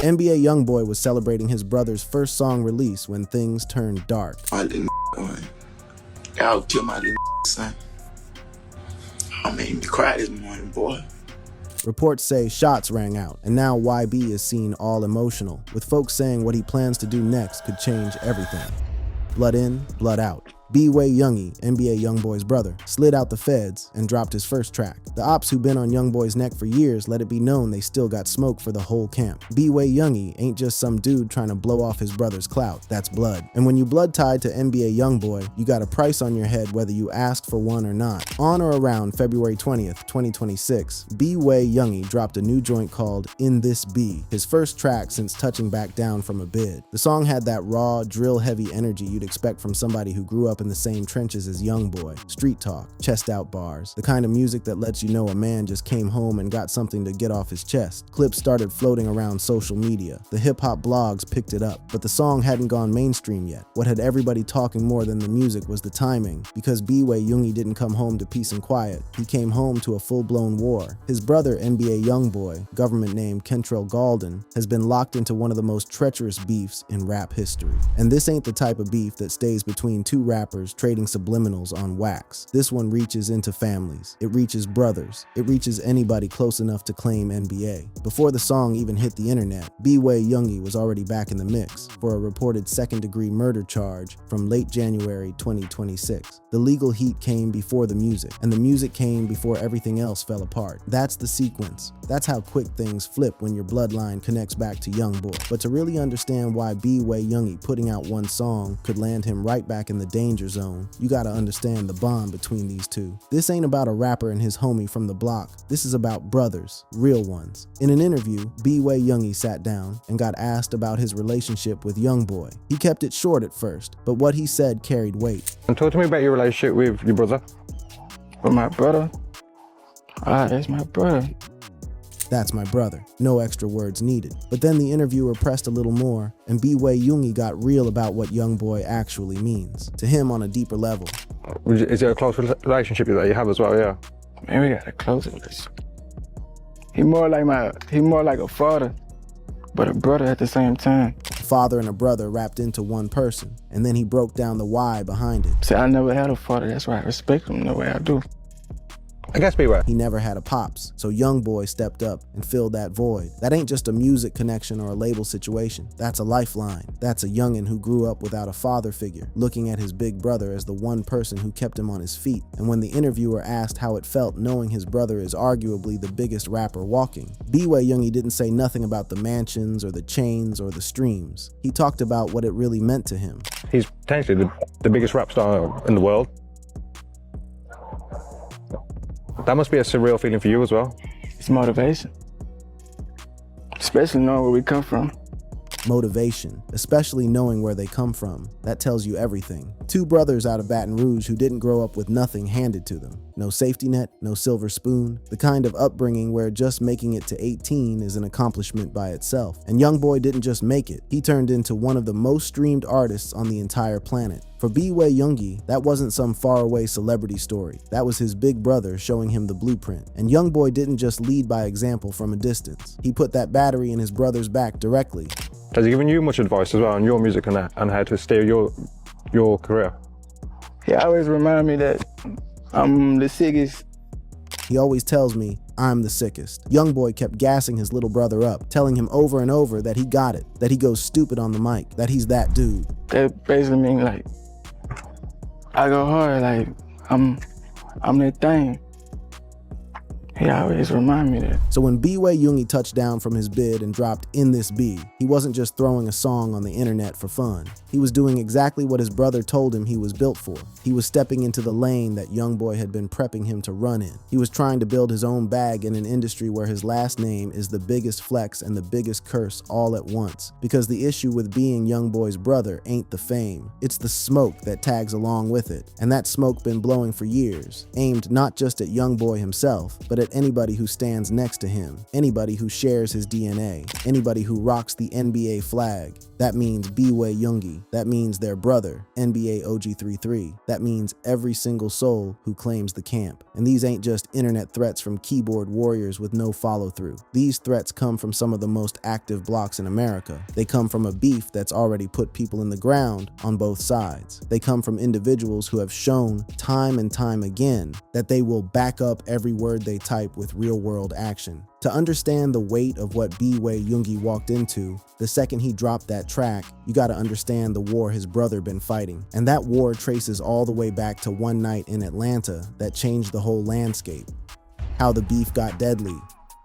NBA YoungBoy was celebrating his brother's first song release when things turned dark. My little boy, y'all kill my little son. I made me cry this morning, boy. Reports say shots rang out, and now YB is seen all emotional, with folks saying what he plans to do next could change everything. Blood in, blood out. B-Way Youngie, NBA YoungBoy's brother, slid out the feds and dropped his first track. The Opps who've been on YoungBoy's neck for years let it be known they still got smoke for the whole camp. B-Way Youngie ain't just some dude trying to blow off his brother's clout, that's blood. And when you blood tied to NBA YoungBoy, you got a price on your head whether you asked for one or not. On or around February 20th, 2026, B-Way Youngie dropped a new joint called In This B, his first track since touching back down from a bid. The song had that raw, drill-heavy energy you'd expect from somebody who grew up in the same trenches as YoungBoy. Street talk, chest out bars, the kind of music that lets you know a man just came home and got something to get off his chest. Clips started floating around social media. The hip-hop blogs picked it up, but the song hadn't gone mainstream yet. What had everybody talking more than the music was the timing, because B-Way Youngie didn't come home to peace and quiet. He came home to a full-blown war. His brother, NBA YoungBoy, government name Kentrell Galden, has been locked into one of the most treacherous beefs in rap history. And this ain't the type of beef that stays between two rappers trading subliminals on wax. This one reaches into families. It reaches brothers. It reaches anybody close enough to claim NBA. Before the song even hit the internet, B-Way Youngie was already back in the mix for a reported second-degree murder charge from late January 2026. The legal heat came before the music, and the music came before everything else fell apart. That's the sequence. That's how quick things flip when your bloodline connects back to YoungBoy. But to really understand why B-Way Youngie putting out one song could land him right back in the danger zone, you gotta understand the bond between these two. This ain't about a rapper and his homie from the block. This is about brothers, real ones. In an interview, B-Way Youngie sat down and got asked about his relationship with YoungBoy. He kept it short at first, but what he said carried weight. And talk to me about your relationship with your brother. With my brother? That's my brother. That's my brother. No extra words needed. But then the interviewer pressed a little more, and B-Way Youngie got real about what YoungBoy actually means to him on a deeper level. Is it a close relationship that you have as well? Yeah. Man, we got a close relationship. He more like a father, but a brother at the same time. A father and a brother wrapped into one person, and then he broke down the why behind it. See, I never had a father. That's why I respect him the way I do. I guess B-Way. He never had a pops, so YoungBoy stepped up and filled that void. That ain't just a music connection or a label situation. That's a lifeline. That's a youngin' who grew up without a father figure, looking at his big brother as the one person who kept him on his feet. And when the interviewer asked how it felt knowing his brother is arguably the biggest rapper walking, B-Way Youngie didn't say nothing about the mansions or the chains or the streams. He talked about what it really meant to him. He's potentially the biggest rap star in the world. That must be a surreal feeling for you as well. It's motivation. Especially knowing where we come from. Motivation, especially knowing where they come from. That tells you everything. Two brothers out of Baton Rouge who didn't grow up with nothing handed to them. No safety net, no silver spoon. The kind of upbringing where just making it to 18 is an accomplishment by itself. And YoungBoy didn't just make it. He turned into one of the most streamed artists on the entire planet. For B-Way Youngie, that wasn't some faraway celebrity story. That was his big brother showing him the blueprint. And YoungBoy didn't just lead by example from a distance. He put that battery in his brother's back directly. Has he given you much advice as well on your music and how to steer your career? He always remind me that I'm the sickest. He always tells me, I'm the sickest. YoungBoy kept gassing his little brother up, telling him over and over that he got it, that he goes stupid on the mic, that he's that dude. That basically means like, I go hard, like, I'm that thing. He always remind me that. So when B-Way Youngie touched down from his bid and dropped In This B, he wasn't just throwing a song on the internet for fun. He was doing exactly what his brother told him he was built for. He was stepping into the lane that YoungBoy had been prepping him to run in. He was trying to build his own bag in an industry where his last name is the biggest flex and the biggest curse all at once. Because the issue with being YoungBoy's brother ain't the fame. It's the smoke that tags along with it. And that smoke been blowing for years, aimed not just at YoungBoy himself, but at it anybody who stands next to him, anybody who shares his DNA, anybody who rocks the NBA flag. That means B-Way Youngie. That means their brother, NBA OG33. That means every single soul who claims the camp. And these ain't just internet threats from keyboard warriors with no follow-through. These threats come from some of the most active blocks in America. They come from a beef that's already put people in the ground on both sides. They come from individuals who have shown time and time again that they will back up every word they type with real-world action. To understand the weight of what B-Way Youngie walked into, the second he dropped that track, you gotta understand the war his brother been fighting. And that war traces all the way back to one night in Atlanta that changed the whole landscape. How the beef got deadly.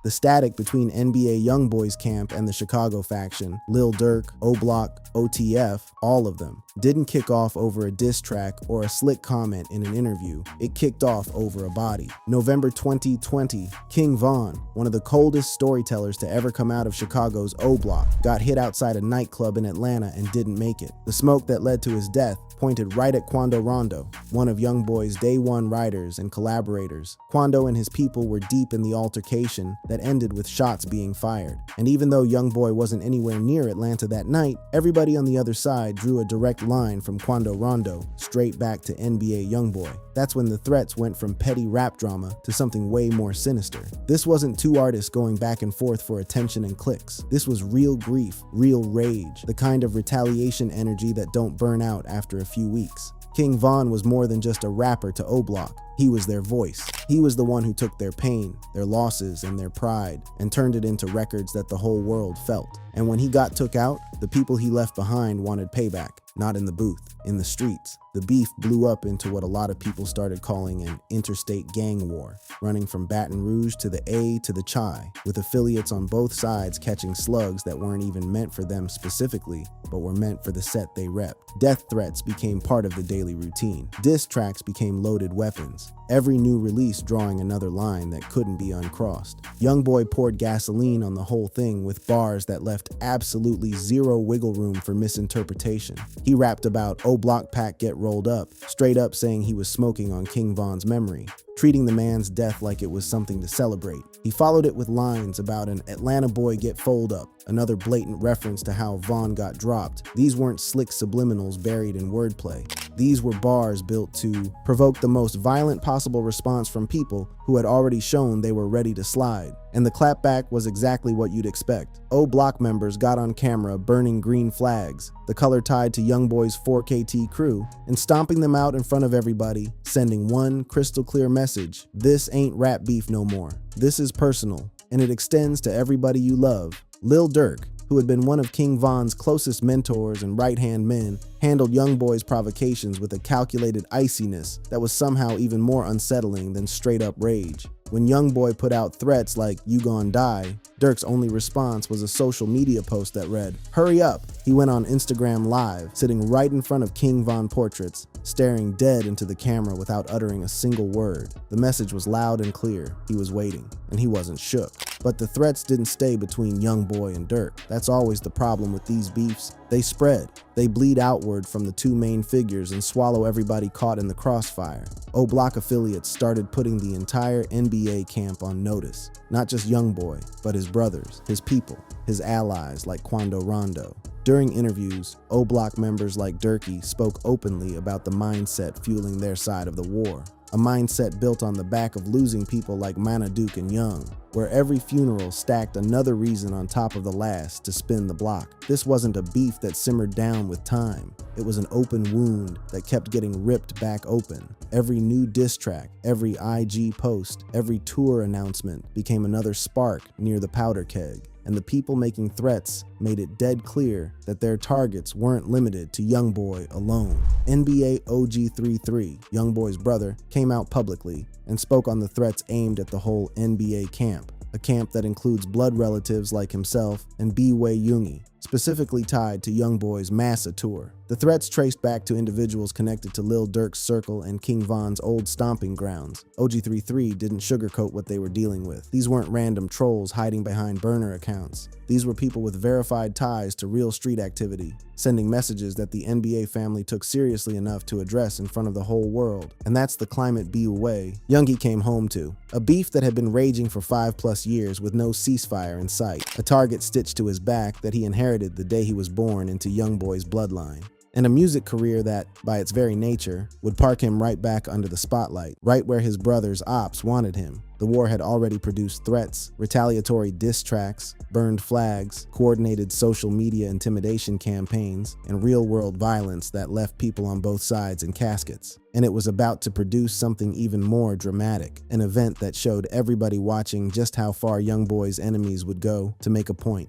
The static between NBA YoungBoy's camp and the Chicago faction, Lil Durk, O-Block, OTF, all of them, didn't kick off over a diss track or a slick comment in an interview. It kicked off over a body. November 2020, King Von, one of the coldest storytellers to ever come out of Chicago's O-Block, got hit outside a nightclub in Atlanta and didn't make it. The smoke that led to his death pointed right at Quando Rondo, one of YoungBoy's day one writers and collaborators. Quando and his people were deep in the altercation that ended with shots being fired. And even though YoungBoy wasn't anywhere near Atlanta that night, everybody on the other side drew a direct line from Quando Rondo straight back to NBA YoungBoy. That's when the threats went from petty rap drama to something way more sinister. This wasn't two artists going back and forth for attention and clicks. This was real grief, real rage, the kind of retaliation energy that don't burn out after a few weeks. King Von was more than just a rapper to O-Block. He was their voice. He was the one who took their pain, their losses, and their pride, and turned it into records that the whole world felt. And when he got took out, the people he left behind wanted payback, not in the booth, in the streets. The beef blew up into what a lot of people started calling an interstate gang war, running from Baton Rouge to the A to the Chi, with affiliates on both sides catching slugs that weren't even meant for them specifically, but were meant for the set they rep. Death threats became part of the daily routine. Diss tracks became loaded weapons. Every new release drawing another line that couldn't be uncrossed. YoungBoy poured gasoline on the whole thing with bars that left absolutely zero wiggle room for misinterpretation. He rapped about O-Block Pack get rolled up, straight up saying he was smoking on King Von's memory, treating the man's death like it was something to celebrate. He followed it with lines about an Atlanta boy get fold up, another blatant reference to how Von got dropped. These weren't slick subliminals buried in wordplay. These were bars built to provoke the most violent possible response from people who had already shown they were ready to slide. And the clapback was exactly what you'd expect. O-Block members got on camera burning green flags, the color tied to YoungBoy's 4KT crew, and stomping them out in front of everybody, sending one crystal clear message: this ain't rap beef no more. This is personal, and it extends to everybody you love. Lil Durk, who had been one of King Von's closest mentors and right-hand men, handled YoungBoy's provocations with a calculated iciness that was somehow even more unsettling than straight-up rage. When YoungBoy put out threats like "you gon' die," Durk's only response was a social media post that read, "Hurry up." He went on Instagram Live, sitting right in front of King Von portraits, staring dead into the camera without uttering a single word. The message was loud and clear. He was waiting, and he wasn't shook. But the threats didn't stay between YoungBoy and Durk. That's always the problem with these beefs. They spread. They bleed outward from the two main figures and swallow everybody caught in the crossfire. O-Block affiliates started putting the entire NBA camp on notice. Not just YoungBoy, but his brothers, his people, his allies like Quando Rondo. During interviews, O-Block members like Durkee spoke openly about the mindset fueling their side of the war. A mindset built on the back of losing people like Manaduke and Young, where every funeral stacked another reason on top of the last to spin the block. This wasn't a beef that simmered down with time. It was an open wound that kept getting ripped back open. Every new diss track, every IG post, every tour announcement became another spark near the powder keg. And the people making threats made it dead clear that their targets weren't limited to YoungBoy alone. NBA OG33, YoungBoy's brother, came out publicly and spoke on the threats aimed at the whole NBA camp, a camp that includes blood relatives like himself and B-Way Youngie. specifically tied to YoungBoy's Massa tour. The threats traced back to individuals connected to Lil Durk's circle and King Von's old stomping grounds. OG33 didn't sugarcoat what they were dealing with. These weren't random trolls hiding behind burner accounts. These were people with verified ties to real street activity, sending messages that the NBA family took seriously enough to address in front of the whole world. And that's the climate B way Youngie came home to. A beef that had been raging for 5+ years with no ceasefire in sight. A target stitched to his back that he inherited the day he was born into YoungBoy's bloodline. And a music career that, by its very nature, would park him right back under the spotlight, right where his brothers Opps wanted him. The war had already produced threats, retaliatory diss tracks, burned flags, coordinated social media intimidation campaigns, and real-world violence that left people on both sides in caskets. And it was about to produce something even more dramatic, an event that showed everybody watching just how far YoungBoy's enemies would go to make a point.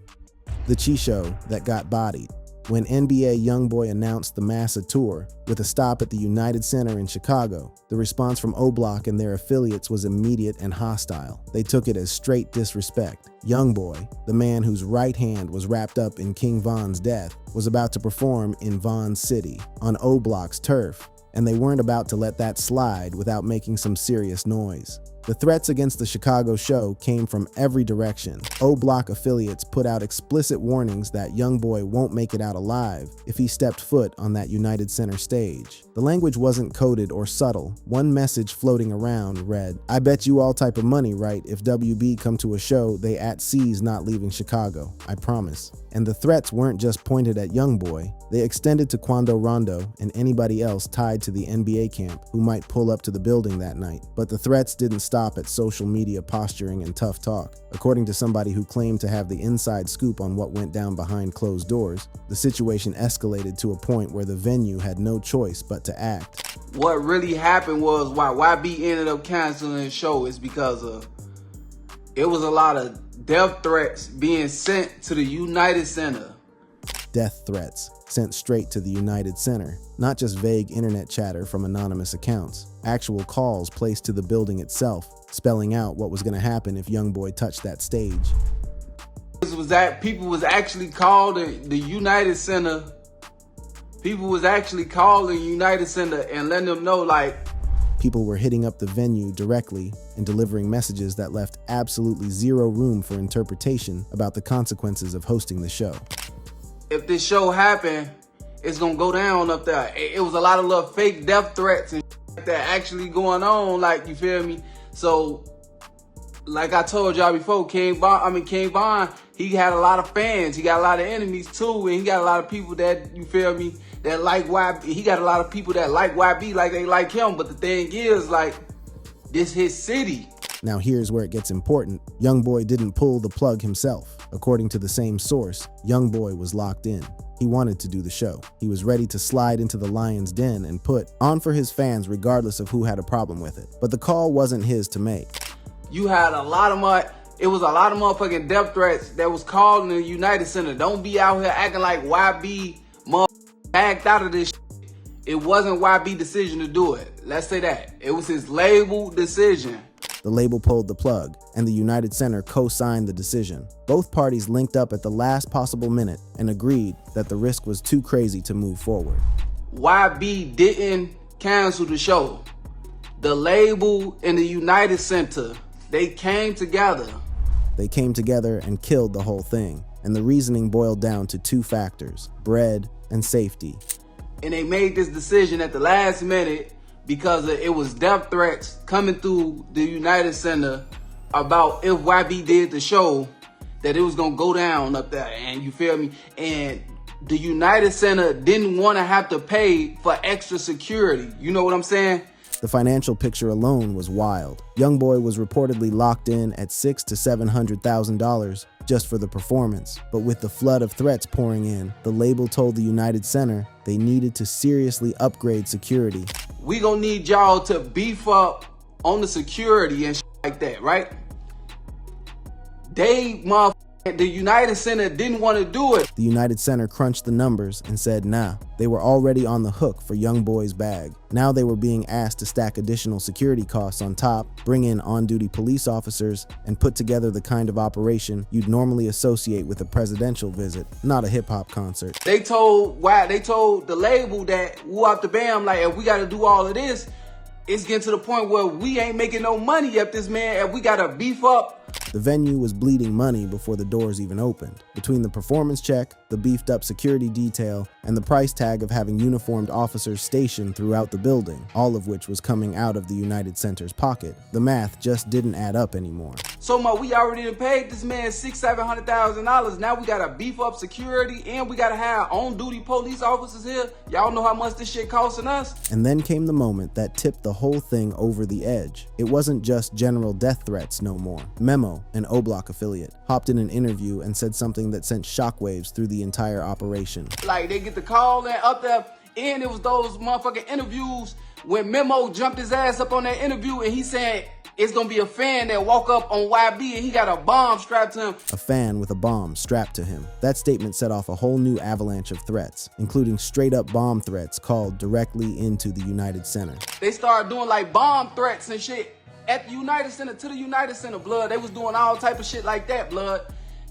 The Chi Show that got bodied. When NBA YoungBoy announced the Massa tour, with a stop at the United Center in Chicago, the response from O Block and their affiliates was immediate and hostile. They took it as straight disrespect. YoungBoy, the man whose right hand was wrapped up in King Von's death, was about to perform in Von's city, on O Block's turf, and they weren't about to let that slide without making some serious noise. The threats against the Chicago show came from every direction. O Block affiliates put out explicit warnings that YoungBoy won't make it out alive if he stepped foot on that United Center stage. The language wasn't coded or subtle. One message floating around read, "I bet you all type of money, right? If WB come to a show, they at C's not leaving Chicago. I promise." And the threats weren't just pointed at YoungBoy. They extended to Quando Rondo and anybody else tied to the NBA camp who might pull up to the building that night. But the threats didn't stop at social media posturing and tough talk. According to somebody who claimed to have the inside scoop on what went down behind closed doors, the situation escalated to a point where the venue had no choice but to act. What really happened was why YB ended up canceling the show is because it was a lot of death threats being sent to the United Center. Death threats sent straight to the United Center, not just vague internet chatter from anonymous accounts. Actual calls placed to the building itself, spelling out what was going to happen if YoungBoy touched that stage. People was actually calling the United Center. People was actually calling United Center and letting them know, like, people were hitting up the venue directly and delivering messages that left absolutely zero room for interpretation about the consequences of hosting the show. If this show happened, it's gonna go down up there. It was a lot of little fake death threats and like that actually going on, like, you feel me? So, like I told y'all before, King Von, he had a lot of fans. He got a lot of enemies too, and he got a lot of people that, you feel me, that like YB. He got a lot of people that like YB like they like him. But the thing is, like, this his city. Now here's where it gets important. YoungBoy didn't pull the plug himself. According to the same source, YoungBoy was locked in. He wanted to do the show. He was ready to slide into the lion's den and put on for his fans regardless of who had a problem with it. But the call wasn't his to make. You had it was a lot of motherfucking death threats that was called in the United Center. Don't be out here acting like YB backed out of this shit. It wasn't YB decision to do it. Let's say that. It was his label decision. The label pulled the plug, and the United Center co-signed the decision. Both parties linked up at the last possible minute and agreed that the risk was too crazy to move forward. YB didn't cancel the show. The label and the United Center, they came together. They came together and killed the whole thing. And the reasoning boiled down to two factors: bread and safety. And they made this decision at the last minute because it was death threats coming through the United Center about if YB did the show, that it was gonna go down up there, and you feel me? And the United Center didn't want to have to pay for extra security. You know what I'm saying? The financial picture alone was wild. YoungBoy was reportedly locked in at $600,000 to $700,000 just for the performance. But with the flood of threats pouring in, the label told the United Center they needed to seriously upgrade security. We gonna need y'all to beef up on the security and shit like that, right? They The United Center didn't want to do it. The United Center crunched the numbers and said nah. They were already on the hook for YoungBoy's bag. Now they were being asked to stack additional security costs on top, bring in on-duty police officers, and put together the kind of operation you'd normally associate with a presidential visit, not a hip-hop concert. They told the label that woo up the bam, like, if we got to do all of this, it's getting to the point where we ain't making no money up this man, and we got to beef up. The venue was bleeding money before the doors even opened. Between the performance check, the beefed up security detail, and the price tag of having uniformed officers stationed throughout the building, all of which was coming out of the United Center's pocket, the math just didn't add up anymore. So we already done paid this man $600,000-$700,000. Now we gotta beef up security and we gotta have on-duty police officers here. Y'all know how much this shit costing us? And then came the moment that tipped the whole thing over the edge. It wasn't just general death threats no more. Memo, an O-Block affiliate, hopped in an interview and said something that sent shockwaves through the entire operation. Like, they get the call and up there, and it was those motherfucking interviews when Memo jumped his ass up on that interview and he said it's gonna be a fan that walk up on YB and he got a bomb strapped to him. A fan with a bomb strapped to him. That statement set off a whole new avalanche of threats, including straight up bomb threats called directly into the United Center. They started doing like bomb threats and shit at the United Center, to the United Center, blood. They was doing all type of shit like that, blood.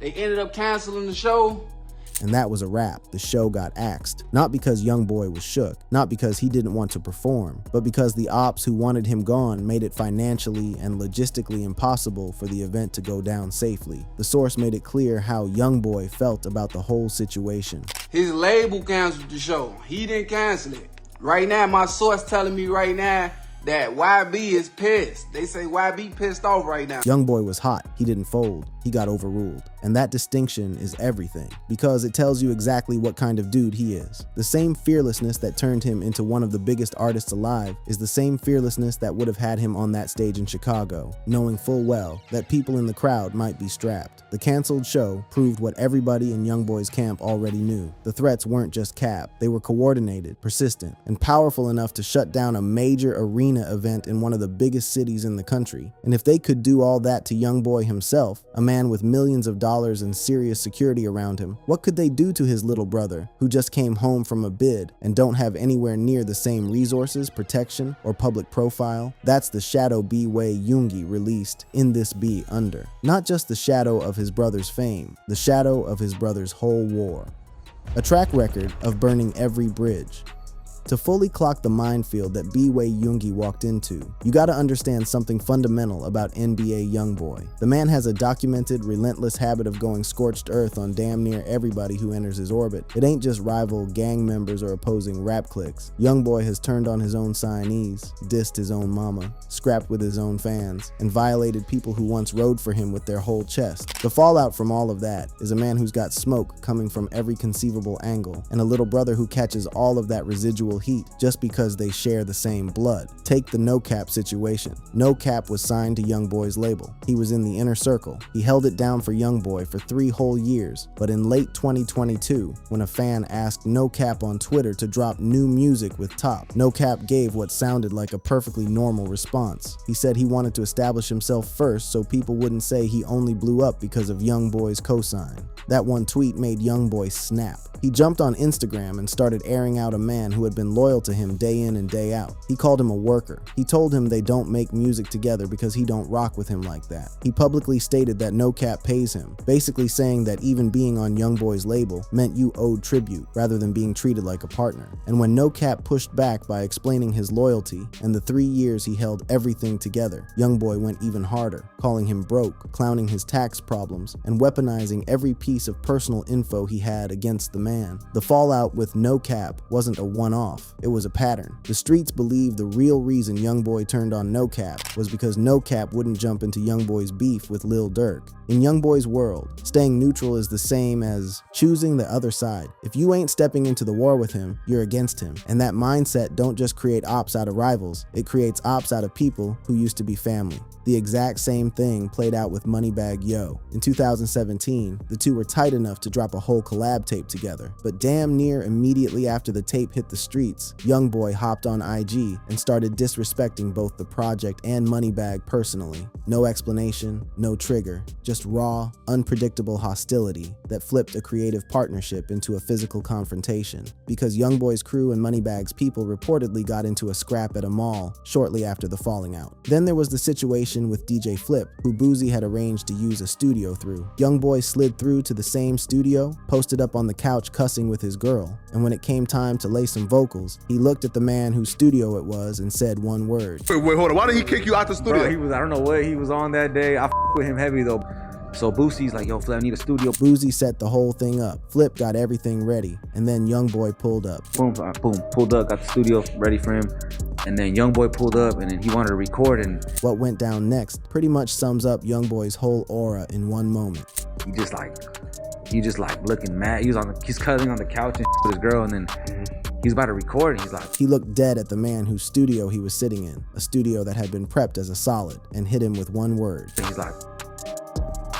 They ended up canceling the show. And that was a wrap. The show got axed. Not because YoungBoy was shook, not because he didn't want to perform, but because the Opps who wanted him gone made it financially and logistically impossible for the event to go down safely. The source made it clear how YoungBoy felt about the whole situation. His label canceled the show. He didn't cancel it. Right now, my source telling me right now that YB is pissed. They say YB pissed off right now. YoungBoy was hot. He didn't fold. He got overruled. And that distinction is everything, because it tells you exactly what kind of dude he is. The same fearlessness that turned him into one of the biggest artists alive is the same fearlessness that would have had him on that stage in Chicago, knowing full well that people in the crowd might be strapped. The canceled show proved what everybody in YoungBoy's camp already knew. The threats weren't just cap. They were coordinated, persistent, and powerful enough to shut down a major arena event in one of the biggest cities in the country. And if they could do all that to YoungBoy himself, a man with millions of dollars and serious security around him, what could they do to his little brother, who just came home from a bid and don't have anywhere near the same resources, protection, or public profile? That's the shadow B-Way Youngie released In This Be Under. Not just the shadow of his brother's fame, the shadow of his brother's whole war. A track record of burning every bridge. To fully clock the minefield that B-Way Youngie walked into, you gotta understand something fundamental about NBA YoungBoy. The man has a documented, relentless habit of going scorched earth on damn near everybody who enters his orbit. It ain't just rival gang members or opposing rap cliques. YoungBoy has turned on his own signees, dissed his own mama, scrapped with his own fans, and violated people who once rode for him with their whole chest. The fallout from all of that is a man who's got smoke coming from every conceivable angle, and a little brother who catches all of that residual heat just because they share the same blood. Take the No Cap situation. No Cap was signed to YoungBoy's label. He was in the inner circle. He held it down for YoungBoy for 3 whole years, but in late 2022, when a fan asked No Cap on Twitter to drop new music with Top, No Cap gave what sounded like a perfectly normal response. He said he wanted to establish himself first so people wouldn't say he only blew up because of YoungBoy's cosign. That one tweet made YoungBoy snap. He jumped on Instagram and started airing out a man who had been loyal to him day in and day out. He called him a worker. He told him they don't make music together because he don't rock with him like that. He publicly stated that No Cap pays him, basically saying that even being on YoungBoy's label meant you owed tribute rather than being treated like a partner. And when No Cap pushed back by explaining his loyalty and the 3 years he held everything together, YoungBoy went even harder, calling him broke, clowning his tax problems, and weaponizing every piece of personal info he had against the man. The fallout with No Cap wasn't a one-off, it was a pattern. The streets believe the real reason YoungBoy turned on No Cap was because No Cap wouldn't jump into YoungBoy's beef with Lil Durk. In YoungBoy's world, staying neutral is the same as choosing the other side. If you ain't stepping into the war with him, you're against him. And that mindset don't just create ops out of rivals, it creates ops out of people who used to be family. The exact same thing played out with Moneybagg Yo. In 2017, the two were tight enough to drop a whole collab tape together. other. But damn near immediately after the tape hit the streets, YoungBoy hopped on IG and started disrespecting both the project and Moneybagg personally. No explanation, no trigger, just raw, unpredictable hostility that flipped a creative partnership into a physical confrontation, because YoungBoy's crew and Moneybagg's people reportedly got into a scrap at a mall shortly after the falling out. Then there was the situation with DJ Flip, who Boozy had arranged to use a studio through. YoungBoy slid through to the same studio, posted up on the couch cussing with his girl, and when it came time to lay some vocals, he looked at the man whose studio it was and said one word. Wait, hold on. Why did he kick you out the studio? Bro, I don't know what he was on that day. I with him heavy though. So Boosie's like, yo, Flip, I need a studio. Boozy set the whole thing up. Flip got everything ready, and then YoungBoy pulled up. Boom, pulled up, got the studio ready for him. And then YoungBoy pulled up, and then he wanted to record. And what went down next pretty much sums up YoungBoy's whole aura in one moment. He just like looking mad. He's cuddling on the couch and with his girl, and then he's about to record, and he's like, he looked dead at the man whose studio he was sitting in, a studio that had been prepped as a solid, and hit him with one word. He's like,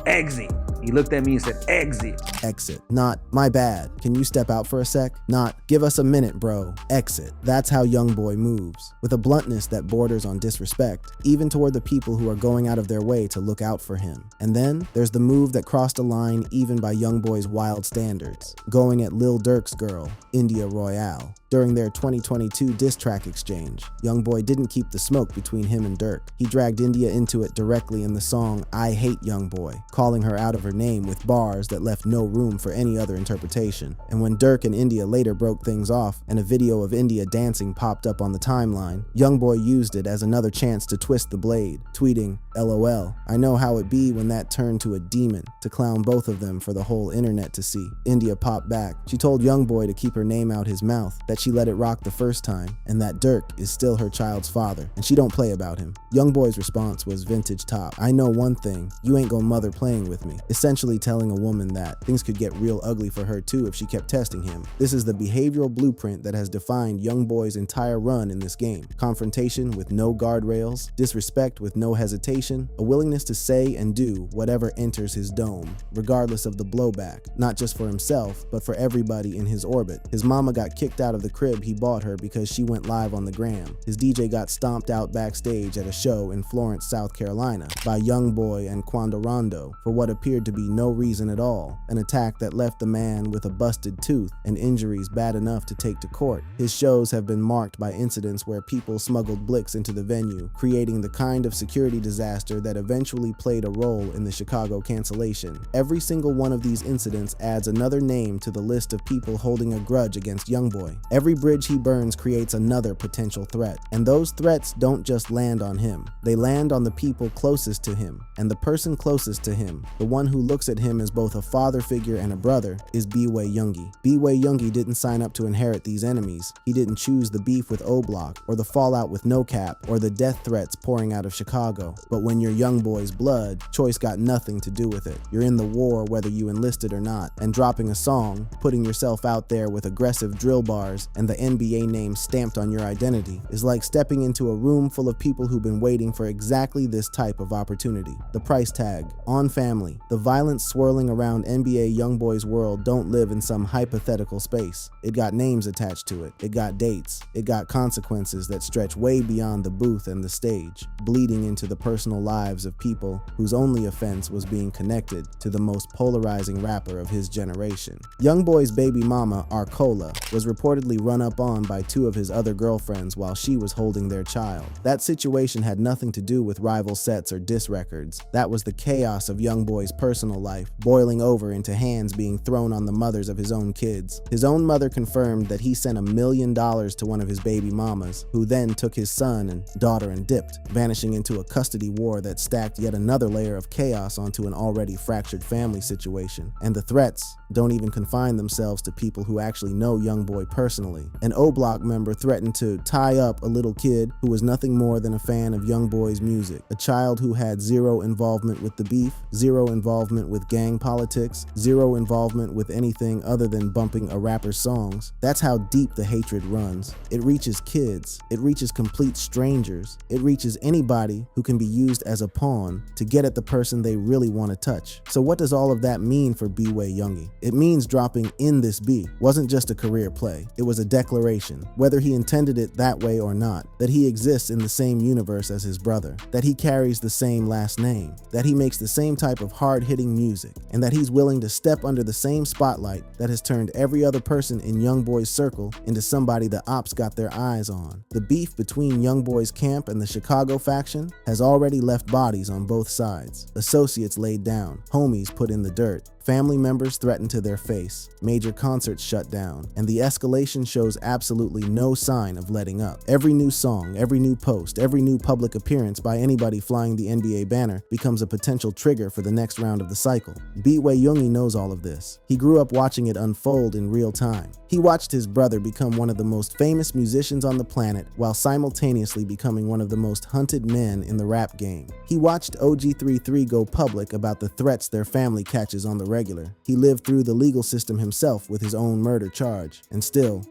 exit. He looked at me and said, exit. Exit. Not, my bad, can you step out for a sec? Not, give us a minute, bro. Exit. That's how YoungBoy moves, with a bluntness that borders on disrespect, even toward the people who are going out of their way to look out for him. And then there's the move that crossed a line even by YoungBoy's wild standards, going at Lil Durk's girl, India Royale. During their 2022 diss track exchange, YoungBoy didn't keep the smoke between him and Durk. He dragged India into it directly in the song I Hate YoungBoy, calling her out of her name with bars that left no room for any other interpretation. And when Durk and India later broke things off and a video of India dancing popped up on the timeline, YoungBoy used it as another chance to twist the blade, tweeting, LOL, I know how it be when that turned to a demon, to clown both of them for the whole internet to see. India popped back. She told YoungBoy to keep her name out his mouth, that she let it rock the first time, and that Durk is still her child's father, and she don't play about him. YoungBoy's response was vintage top. I know one thing, you ain't gon' mother playing with me, essentially telling a woman that things could get real ugly for her too if she kept testing him. This is the behavioral blueprint that has defined YoungBoy's entire run in this game. Confrontation with no guardrails, disrespect with no hesitation, a willingness to say and do whatever enters his dome, regardless of the blowback, not just for himself, but for everybody in his orbit. His mama got kicked out of the crib he bought her because she went live on the gram. His DJ got stomped out backstage at a show in Florence, South Carolina by YoungBoy and Quando Rondo for what appeared to be no reason at all, an attack that left the man with a busted tooth and injuries bad enough to take to court. His shows have been marked by incidents where people smuggled blicks into the venue, creating the kind of security disaster that eventually played a role in the Chicago cancellation. Every single one of these incidents adds another name to the list of people holding a grudge against YoungBoy. Every bridge he burns creates another potential threat, and those threats don't just land on him. They land on the people closest to him, and the person closest to him, the one who looks at him as both a father figure and a brother, is B-Way Youngie. B-Way Youngie didn't sign up to inherit these enemies. He didn't choose the beef with O-Block, or the fallout with No Cap, or the death threats pouring out of Chicago. But when you're YoungBoy's blood, choice got nothing to do with it. You're in the war whether you enlisted or not, and dropping a song, putting yourself out there with aggressive drill bars, and the NBA name stamped on your identity, is like stepping into a room full of people who've been waiting for exactly this type of opportunity. The price tag, on family, the violence swirling around NBA YoungBoy's world don't live in some hypothetical space. It got names attached to it. It got dates. It got consequences that stretch way beyond the booth and the stage, bleeding into the personal lives of people whose only offense was being connected to the most polarizing rapper of his generation. YoungBoy's baby mama, Arcola, was reportedly run up on by two of his other girlfriends while she was holding their child. That situation had nothing to do with rival sets or diss records. That was the chaos of YoungBoy's personal life, boiling over into hands being thrown on the mothers of his own kids. His own mother confirmed that he sent $1 million to one of his baby mamas, who then took his son and daughter and dipped, vanishing into a custody war that stacked yet another layer of chaos onto an already fractured family situation. And the threats don't even confine themselves to people who actually know YoungBoy personally. An O-Block member threatened to tie up a little kid who was nothing more than a fan of YoungBoy's music, a child who had zero involvement with the beef, zero involvement with gang politics, zero involvement with anything other than bumping a rapper's songs. That's how deep the hatred runs. It reaches kids, it reaches complete strangers, it reaches anybody who can be used as a pawn to get at the person they really want to touch. So what does all of that mean for B-Way Youngie? It means dropping in this B wasn't just a career play, it was a declaration, whether he intended it that way or not, that he exists in the same universe as his brother, that he carries the same last name, that he makes the same type of hard-hitting music, and that he's willing to step under the same spotlight that has turned every other person in YoungBoy's circle into somebody the Opps got their eyes on. The beef between YoungBoy's camp and the Chicago faction has already left bodies on both sides. Associates laid down, homies put in the dirt, family members threatened to their face, major concerts shut down, and the escalation shows absolutely no sign of letting up. Every new song, every new post, every new public appearance by anybody flying the NBA banner becomes a potential trigger for the next round of the cycle. B-Way Youngie knows all of this. He grew up watching it unfold in real time. He watched his brother become one of the most famous musicians on the planet while simultaneously becoming one of the most hunted men in the rap game. He watched OG33 go public about the threats their family catches on the regular. He lived through the legal system himself with his own murder charge. And still,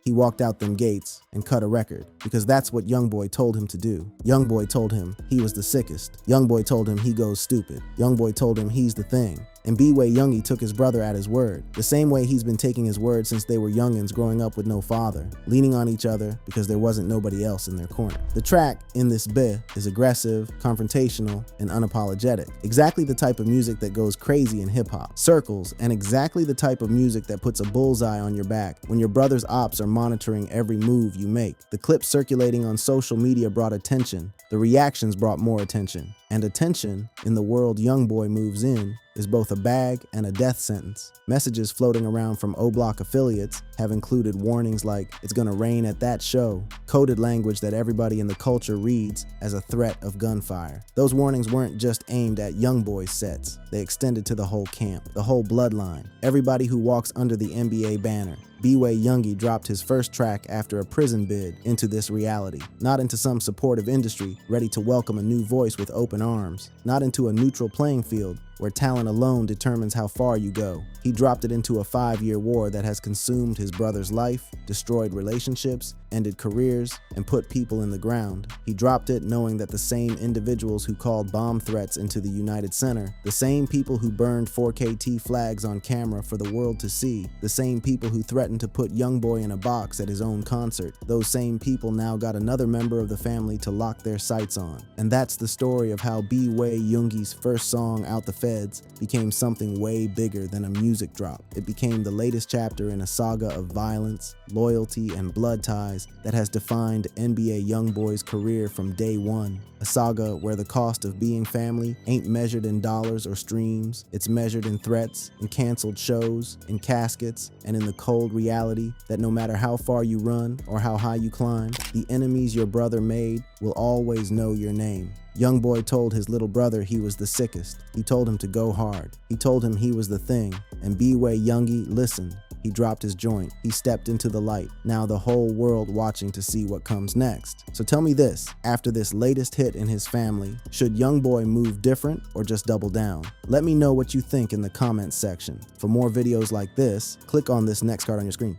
he walked out them gates and cut a record because that's what YoungBoy told him to do. YoungBoy told him he was the sickest. YoungBoy told him he goes stupid. YoungBoy told him he's the thing. And B-Way Youngie took his brother at his word, the same way he's been taking his word since they were youngins growing up with no father, leaning on each other because there wasn't nobody else in their corner. The track, In This Bit, is aggressive, confrontational, and unapologetic. Exactly the type of music that goes crazy in hip-hop, circles, and exactly the type of music that puts a bullseye on your back when your brother's ops are monitoring every move you make. The clips circulating on social media brought attention. The reactions brought more attention. And attention, in the world YoungBoy moves in, is both a bag and a death sentence. Messages floating around from O-Block affiliates have included warnings like, "It's gonna rain at that show," coded language that everybody in the culture reads as a threat of gunfire. Those warnings weren't just aimed at YoungBoy's sets. They extended to the whole camp, the whole bloodline, everybody who walks under the NBA banner. B-Way Youngie dropped his first track after a prison bid into this reality, not into some supportive industry ready to welcome a new voice with open arms, not into a neutral playing field where talent alone determines how far you go. He dropped it into a 5-year war that has consumed his brother's life, destroyed relationships, ended careers, and put people in the ground. He dropped it knowing that the same individuals who called bomb threats into the United Center, the same people who burned 4KT flags on camera for the world to see, the same people who threatened to put YoungBoy in a box at his own concert, those same people now got another member of the family to lock their sights on. And that's the story of how B-Way Youngie's first song, Out the Feds, became something way bigger than a music drop. It became the latest chapter in a saga of violence, loyalty, and blood ties that has defined NBA YoungBoy's career from day one. A saga where the cost of being family ain't measured in dollars or streams, it's measured in threats, in canceled shows, in caskets, and in the cold reality that no matter how far you run or how high you climb, the enemies your brother made will always know your name. YoungBoy told his little brother he was the sickest. He told him to go hard. He told him he was the thing. And B-Way Youngie listened. He dropped his joint. He stepped into the light. Now the whole world watching to see what comes next. So tell me this, after this latest hit in his family, should YoungBoy move different or just double down? Let me know what you think in the comments section. For more videos like this, click on this next card on your screen.